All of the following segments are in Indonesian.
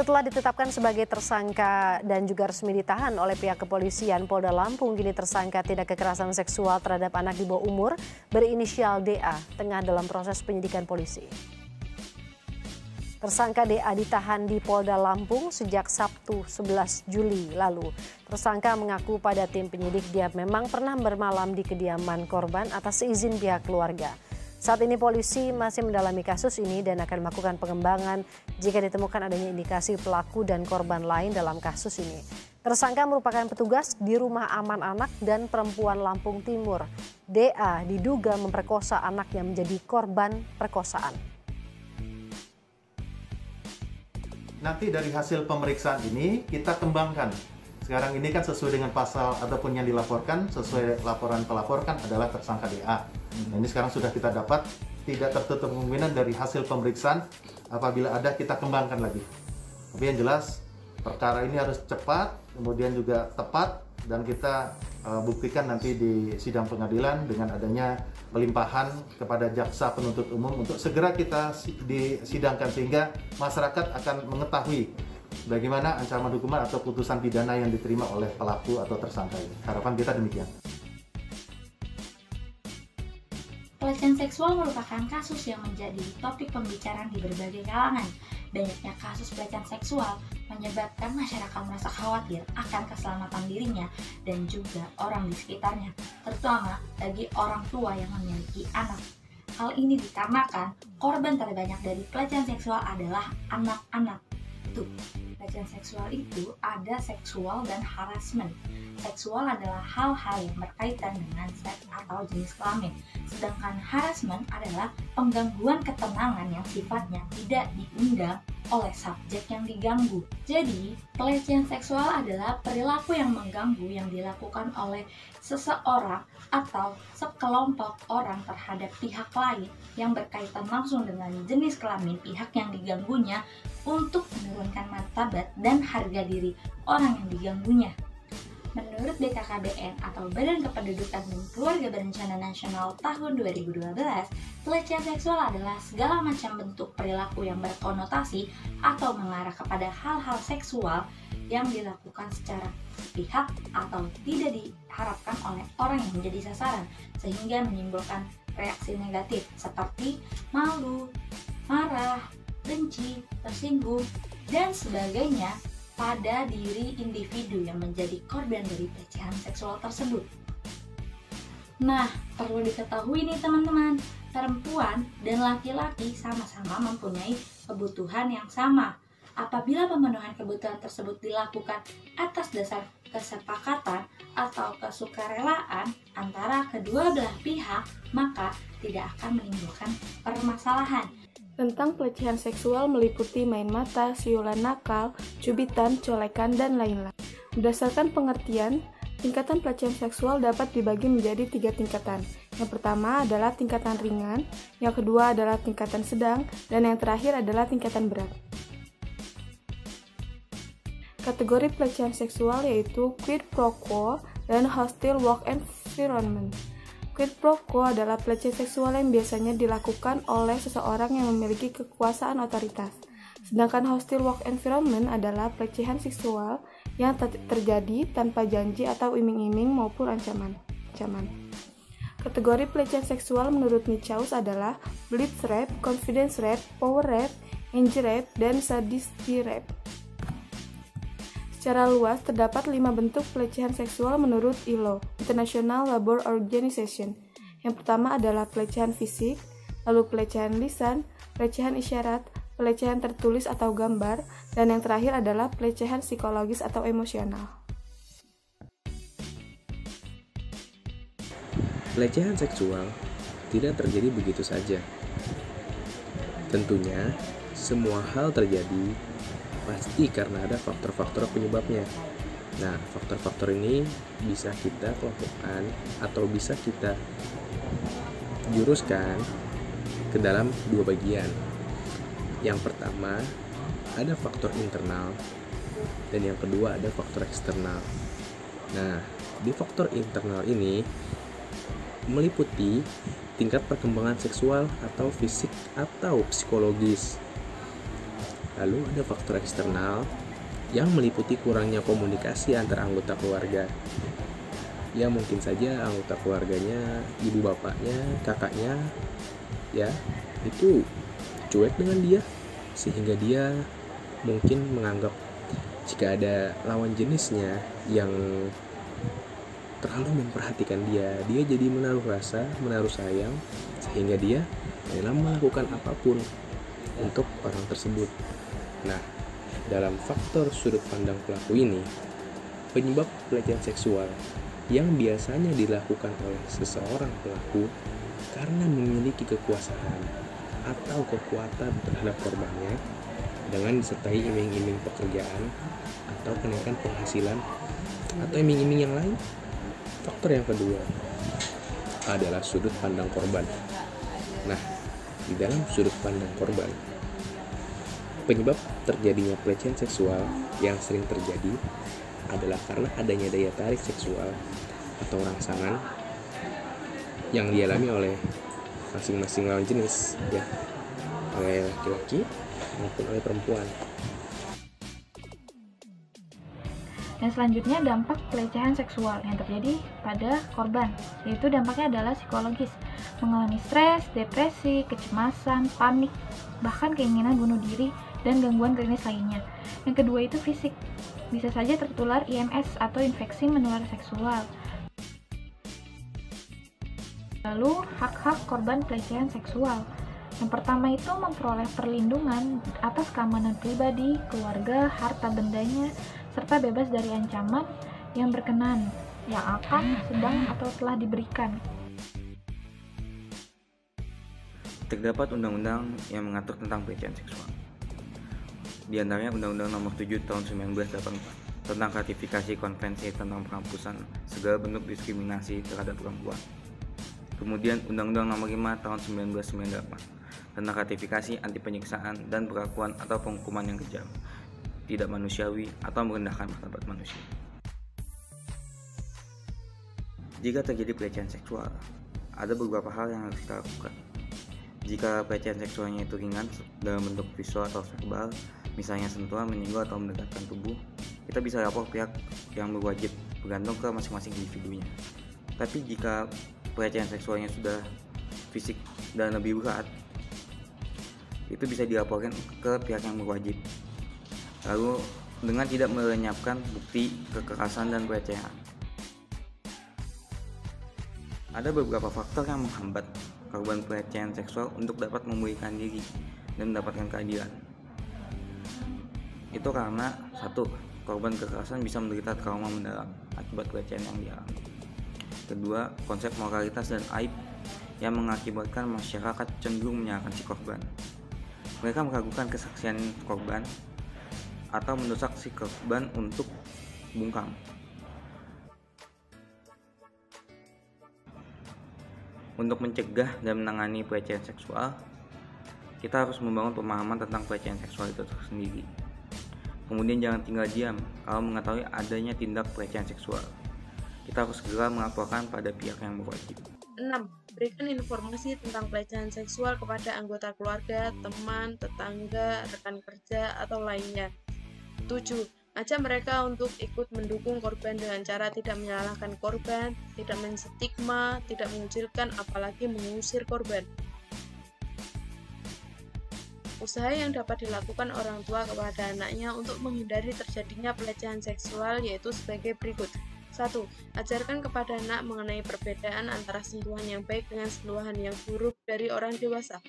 Setelah ditetapkan sebagai tersangka dan juga resmi ditahan oleh pihak kepolisian, Polda Lampung kini tersangka tindak kekerasan seksual terhadap anak di bawah umur berinisial DA tengah dalam proses penyidikan polisi. Tersangka DA ditahan di Polda Lampung sejak Sabtu 11 Juli lalu. Tersangka mengaku pada tim penyidik dia memang pernah bermalam di kediaman korban atas izin pihak keluarga. Saat ini polisi masih mendalami kasus ini dan akan melakukan pengembangan jika ditemukan adanya indikasi pelaku dan korban lain dalam kasus ini. Tersangka merupakan petugas di Rumah Aman Anak dan Perempuan Lampung Timur. DA diduga memperkosa anak yang menjadi korban perkosaan. Nanti dari hasil pemeriksaan ini kita kembangkan. Sekarang ini kan sesuai dengan pasal ataupun yang dilaporkan, sesuai laporan pelapor kan adalah tersangka DA. Nah, ini sekarang sudah kita dapat, tidak tertutup kemungkinan dari hasil pemeriksaan, apabila ada kita kembangkan lagi. Tapi yang jelas perkara ini harus cepat, kemudian juga tepat, dan kita buktikan nanti di sidang pengadilan dengan adanya pelimpahan kepada jaksa penuntut umum untuk segera kita disidangkan sehingga masyarakat akan mengetahui bagaimana ancaman hukuman atau putusan pidana yang diterima oleh pelaku atau tersangka ini. Harapan kita demikian. Pelecehan seksual merupakan kasus yang menjadi topik pembicaraan di berbagai kalangan. Banyaknya kasus pelecehan seksual menyebabkan masyarakat merasa khawatir akan keselamatan dirinya dan juga orang di sekitarnya, terutama bagi orang tua yang memiliki anak. Hal ini dikarenakan korban terbanyak dari pelecehan seksual adalah anak-anak. Pelecehan seksual itu ada seksual dan harassment. Seksual adalah hal-hal yang berkaitan dengan seks atau jenis kelamin, sedangkan harassment adalah penggangguan ketenangan yang sifatnya tidak diundang oleh subjek yang diganggu. Jadi, pelecehan seksual adalah perilaku yang mengganggu yang dilakukan oleh seseorang atau sekelompok orang terhadap pihak lain yang berkaitan langsung dengan jenis kelamin pihak yang diganggunya untuk menurunkan martabat dan harga diri orang yang diganggunya. Menurut BKKBN atau Badan Kependudukan dan Keluarga Berencana Nasional tahun 2012, pelecehan seksual adalah segala macam bentuk perilaku yang berkonotasi atau mengarah kepada hal-hal seksual yang dilakukan secara sepihak atau tidak diharapkan oleh orang yang menjadi sasaran, sehingga menimbulkan reaksi negatif seperti malu, marah, benci, tersinggung, dan sebagainya pada diri individu yang menjadi korban dari pelecehan seksual tersebut. Nah, perlu diketahui nih teman-teman, perempuan dan laki-laki sama-sama mempunyai kebutuhan yang sama. Apabila pemenuhan kebutuhan tersebut dilakukan atas dasar kesepakatan atau kesukarelaan antara kedua belah pihak, maka tidak akan menimbulkan permasalahan. Tentang pelecehan seksual meliputi main mata, siulan nakal, cubitan, colekan, dan lain-lain. Berdasarkan pengertian, tingkatan pelecehan seksual dapat dibagi menjadi 3 tingkatan. Yang pertama adalah tingkatan ringan, yang kedua adalah tingkatan sedang, dan yang terakhir adalah tingkatan berat. Kategori pelecehan seksual yaitu quid pro quo dan hostile work environment. Quid pro quo adalah pelecehan seksual yang biasanya dilakukan oleh seseorang yang memiliki kekuasaan otoritas. Sedangkan hostile work environment adalah pelecehan seksual yang terjadi tanpa janji atau iming-iming maupun ancaman. Kategori pelecehan seksual menurut Nichaus adalah blitz rape, confidence rape, power rape, injury rape, dan sadisty rape. Secara luas, terdapat 5 bentuk pelecehan seksual menurut ILO, International Labour Organization. Yang pertama adalah pelecehan fisik, lalu pelecehan lisan, pelecehan isyarat, pelecehan tertulis atau gambar, dan yang terakhir adalah pelecehan psikologis atau emosional. Pelecehan seksual tidak terjadi begitu saja. Tentunya, semua hal terjadi pasti karena ada faktor-faktor penyebabnya. Nah, faktor-faktor ini bisa kita kelompokkan atau bisa kita juruskan ke dalam 2 bagian. Yang pertama, ada faktor internal dan yang kedua ada faktor eksternal. Nah, di faktor internal ini meliputi tingkat perkembangan seksual atau fisik atau psikologis. Lalu ada faktor eksternal yang meliputi kurangnya komunikasi antara anggota keluarga. Ya mungkin saja anggota keluarganya, ibu bapaknya, kakaknya, ya itu cuek dengan dia, sehingga dia mungkin menganggap jika ada lawan jenisnya yang terlalu memperhatikan dia jadi menaruh rasa, menaruh sayang, sehingga dia rela melakukan apapun untuk orang tersebut. Nah, dalam faktor sudut pandang pelaku ini, penyebab pelecehan seksual yang biasanya dilakukan oleh seseorang pelaku karena memiliki kekuasaan atau kekuatan terhadap korbannya dengan disertai iming-iming pekerjaan atau kenaikan penghasilan atau iming-iming yang lain. Faktor yang kedua adalah sudut pandang korban. Nah, di dalam sudut pandang korban, penyebab terjadinya pelecehan seksual yang sering terjadi adalah karena adanya daya tarik seksual atau rangsangan yang dialami oleh masing-masing lawan jenis, ya, oleh laki-laki maupun oleh perempuan. Dan selanjutnya dampak pelecehan seksual yang terjadi pada korban, yaitu dampaknya adalah psikologis, mengalami stres, depresi, kecemasan, panik, bahkan keinginan bunuh diri, dan gangguan klinis lainnya. Yang kedua itu fisik, bisa saja tertular IMS atau infeksi menular seksual. Lalu hak-hak korban pelecehan seksual. Yang pertama itu memperoleh perlindungan atas keamanan pribadi, keluarga, harta bendanya, serta bebas dari ancaman yang berkenan yang akan, sedang, atau telah diberikan. Terdapat undang-undang yang mengatur tentang pelecehan seksual. Di antaranya Undang-Undang Nomor 7 Tahun 1984 tentang ratifikasi Konvensi tentang penghapusan segala bentuk diskriminasi terhadap perempuan. Kemudian Undang-Undang Nomor 5 Tahun 1998 tentang ratifikasi anti penyiksaan dan perlakuan atau penghukuman yang kejam, tidak manusiawi atau merendahkan martabat manusia. Jika terjadi pelecehan seksual, ada beberapa hal yang harus kita lakukan. Jika pelecehan seksualnya itu ringan dalam bentuk visual atau verbal, misalnya sentuhan, menyinggung atau mendekatkan tubuh, kita bisa lapor pihak yang berwajib, bergantung ke masing-masing individunya. Tapi jika pelecehan seksualnya sudah fisik dan lebih berat, itu bisa dilaporkan ke pihak yang berwajib. Lalu dengan tidak melenyapkan bukti kekerasan dan pelecehan. Ada beberapa faktor yang menghambat korban pelecehan seksual untuk dapat memulihkan diri dan mendapatkan keadilan. Itu karena satu, korban kekerasan bisa menderita trauma mendalam akibat pelecehan yang dialami. Kedua, konsep moralitas dan aib yang mengakibatkan masyarakat cenderung menyalahkan si korban. Mereka meragukan kesaksian korban atau mendesak si korban untuk bungkam. Untuk mencegah dan menangani pelecehan seksual, kita harus membangun pemahaman tentang pelecehan seksual itu sendiri. Kemudian jangan tinggal diam kalau mengetahui adanya tindak pelecehan seksual. Kita harus segera melaporkan pada pihak yang berwajib. 6. Berikan informasi tentang pelecehan seksual kepada anggota keluarga, teman, tetangga, rekan kerja, atau lainnya. 7. Ajak mereka untuk ikut mendukung korban dengan cara tidak menyalahkan korban, tidak menstigma, tidak mengucilkan, apalagi mengusir korban. Usaha yang dapat dilakukan orang tua kepada anaknya untuk menghindari terjadinya pelecehan seksual yaitu sebagai berikut. 1. Ajarkan kepada anak mengenai perbedaan antara sentuhan yang baik dengan sentuhan yang buruk dari orang dewasa.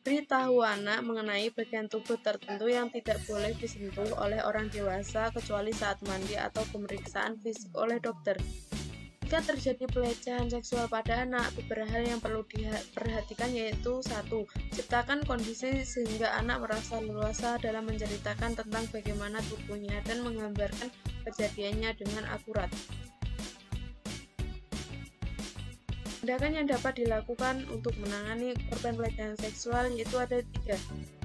Beritahu anak mengenai bagian tubuh tertentu yang tidak boleh disentuh oleh orang dewasa kecuali saat mandi atau pemeriksaan fisik oleh dokter. Jika terjadi pelecehan seksual pada anak, beberapa hal yang perlu diperhatikan yaitu 1. Ciptakan kondisi sehingga anak merasa leluasa dalam menceritakan tentang bagaimana tubuhnya dan menggambarkan kejadiannya dengan akurat. Tindakan yang dapat dilakukan untuk menangani korban pelecehan seksual yaitu ada 3.